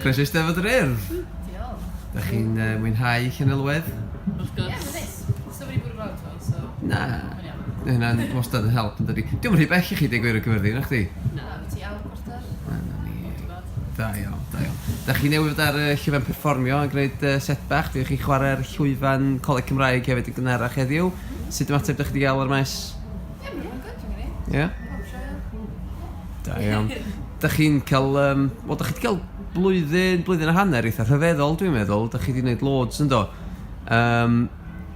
Croeso i Steddfod yr Urdd. Diolch. Da chi'n mwynhau Llanelwedd? Wrth gwrs. Ie, neis. So wedi bod yn gwrdd fel, so... Na. Hynna'n wastad yn help yn dydi. Diolch yn rhy bell i chi deg gwir y cyfyrddin, na chdi? Na, ti awr cwarter? Da iawn, da iawn. Da chi newydd ar llyfan perfformio yn gwneud set bach. Dwi'n chi chwarae'r llwyfan Coleg Cymraeg hefyd yn gynharach heddiw. Sut ymateb ydych chi wedi gael ar maes? Ie, mae'n good, dwi'n gwneud. Ie? Da iawn. Da chi'n cael... Wel, da chi wedi cael blwyddyn a hanner eitha rhyfeddol, dwi'n meddwl. Da chi wedi gwneud loads yn do.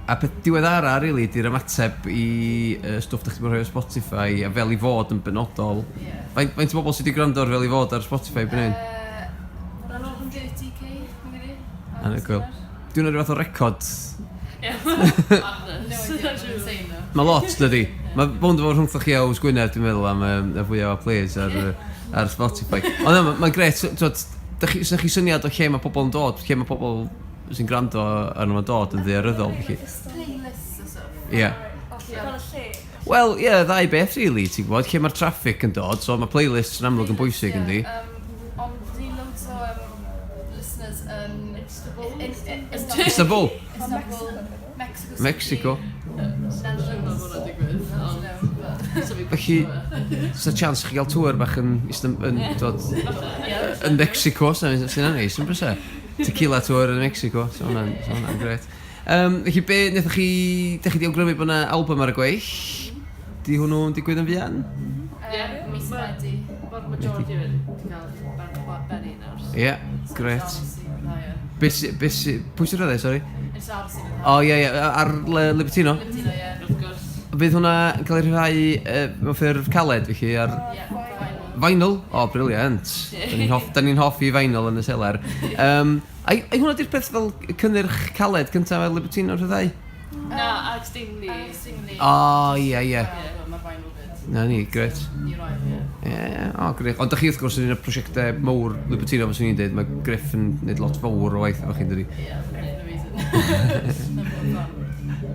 A peth diweddara, really, ydy'r ymateb i stwff da chi wedi rhoi o Spotify a fel i fod yn benodol. Faint o bobl sydd wedi gwrando ar fel i fod ar Spotify byn hyn? Rhan o'r 30k, dwi'n gwneud. Anhygoel. Dwi'n rhaid o record. Ie. Mae lot, dydi. Mae bwnd o fod rhwngthoch chi o Gwynedd, dwi'n meddwl, am y fwyaf o plays ar Spotify. Ond mae'n gret, da chi syniad o lle mae pobl yn dod, lle mae pobl sy'n gwrando arno mae'n dod yn ddaearyddol. Playlists o stuff. Ie. Wel, ie, ddau beth, really, ti'n gwybod, lle mae'r traffic yn dod, so mae playlists yn amlwg yn bwysig, yndi. Ond di loads o listeners yn... Istanbul? Istanbul, Mexico City. Mexico. Sa'n siŵr bod hwnna'n digwydd. Felly, sa'r chance chi gael tŵr bach yn Mexico, sy'n neis, yn brysa. Tequila tŵr yn Mexico, so hwnna'n gret. Felly, be, wnaethoch chi di awgrymu bod yna album ar y gweill? Di hwnnw'n digwydd yn fuan? Ie, Mis Medi. Mae'r majority wedi cael band Benny nawr. Ie, gret. Pwy sy'n rhedeg, sori? It's Arsen. O, ie, ar Libertino? Libertino, ie. Wrth gwrs. Fydd hwnna yn cael ei rhyddhau mewn ffurf caled, felly, ar vinyl? O, briliant. Da ni'n hoffi vinyl yn y selar. A hwnna di'r peth fel cynnyrch caled cyntaf fel Libertino rhyddhau? Na, Alex Dingley. O, ie. Mae'r vinyl byd. Na ni, gret. Ni roed, ie. Ie, o, gret. Ond da chi wrth gwrs yn un o'r prosiectau mawr Libertino, fes i'n dweud, mae Griff yn gwneud lot fawr o waith efo chi'n dydi. Ie, mae'n amazing.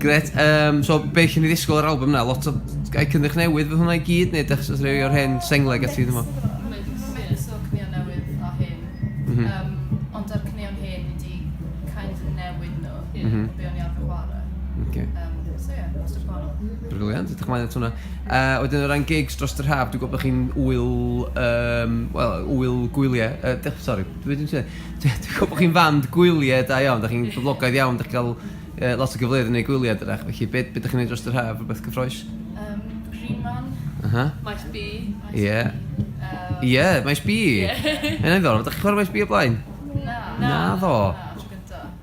Gret. So, be chi'n ei ddisgwyl ar album na? Lot o cynnyrch newydd fydd hwnna i gyd, neu dechrau rhywun o'r hen sengleg at ti ddim o? Mix o cynnion newydd a hen. Ond ar cynnion hen wedi kind of newid nhw. Be o'n i arfer chwarae. So ie, os ydych chwarae. Briliant, ydych chi'n hwnna. Wedyn o ran gigs dros yr haf, dwi'n gwybod bod chi'n wyl gwyliau. Sori, dwi'n gwybod bod chi'n fand gwyliau da iawn, da chi'n boblogaidd iawn, da chi'n cael lot o gyfleoedd yn ei gwyliau dydach. Felly, beth ydych chi'n gwneud dros yr haf, rhywbeth cyffroes? Green Man. Maes B. Ie. Ie, Maes B. Yna'n ddor, ydych chi'n chwarae Maes B o blaen? Na ddo.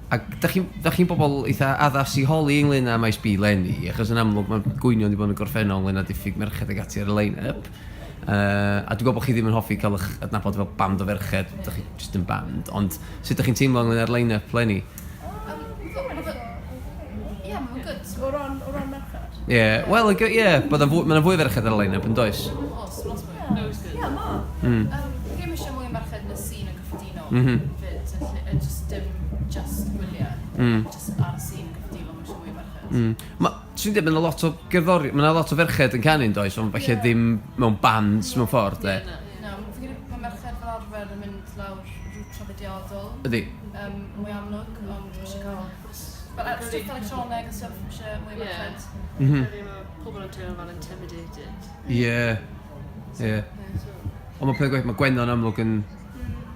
Ac da chi'n bobl eitha addas i holi ynglyn â Maes B leni, achos yn amlwg mae gwynion wedi bod yn gorffennol ynglyn â diffyg merched ag ati ar y line-up. A dwi'n gwybod bod chi ddim yn hoffi cael eich adnabod fel band o ferched, da chi jyst yn band, ond sut da chi'n teimlo ynglyn â'r line-up leni? Ie, mae'n good. O ran merched? Ie, wel, mae'n fwy ferched ar y line-up yn does? Os, lot mwy. No, it's good. Ie, ma. Ddim eisiau mwy merched yn y scene yn gyffredinol. Just gwyliau. Just ar y scene yn gyffredinol, mae eisiau mwy merched. Swn i'n dweud, mae lot o gerddori, mae lot o ferched yn canu'n does, ond falle ddim mewn bands mewn ffordd, de? Na, mae merched fel arfer yn mynd lawr rŵt traddodiadol. Ydy? Mwy amlwg, ond eisiau cael... Stwff electroneg a stwff eisiau mwy merched. Pobl yn teimlo fel intimidated. Ie. Ond mae peth gwaith, mae Gwennon amlwg yn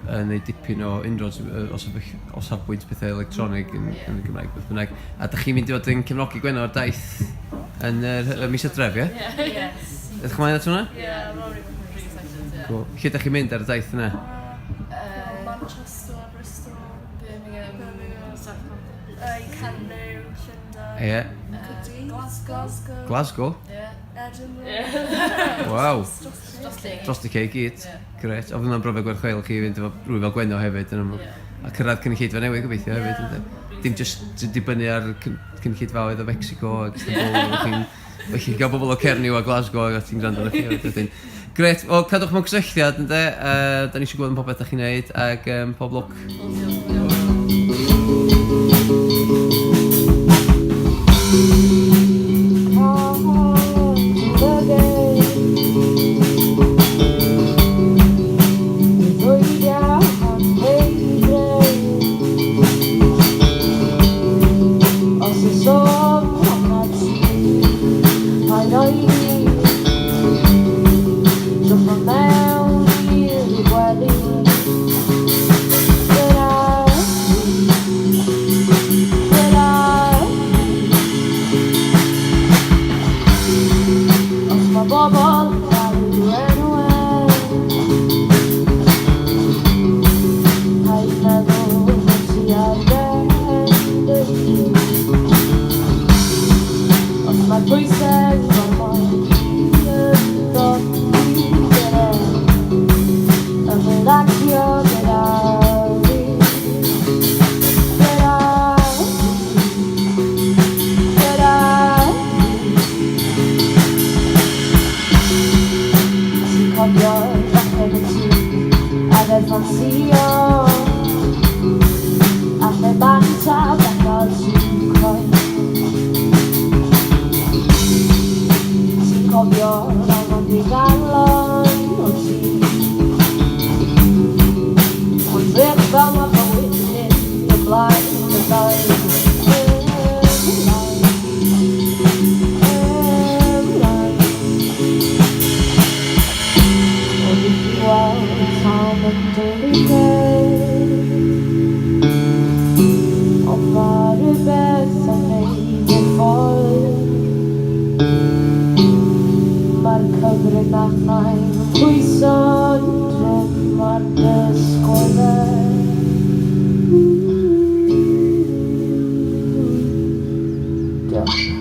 neud dipyn o inroads o safbwynt pethau electronig yn y Gymraeg, beth bynnag. A da chi'n mynd i fod yn cefnogi Gwennon ar daith yn y mis Hydref, ie? Yes. Ydych chi'n mynd at hwnna? Ie, really excited, ie. Lle da chi'n mynd ar y daith yna? Manchester, Bristol, Birmingham, Southampton, Canberra, Llundain, Ie. Glasgow? Ie. Edinburgh. Waw. Dros Dros y cei gyd. Gret. O fydd brofau gwerchweil chi fynd efo rhywun fel Gwenno hefyd yn amlwg. A cyrraedd cynulleidfa newydd gobeithio hefyd. Dim jyst dibynnu ar cynulleidfaoedd o Mexico a Istanbul. Felly gael bobl o Cernyw a Glasgow a ti'n gwrando ar chi hefyd. Gret. O, cadwch mewn cysylltiad, ynddo. Da ni eisiau gwybod yn popeth da chi'n neud ac pob lwc. Yeah.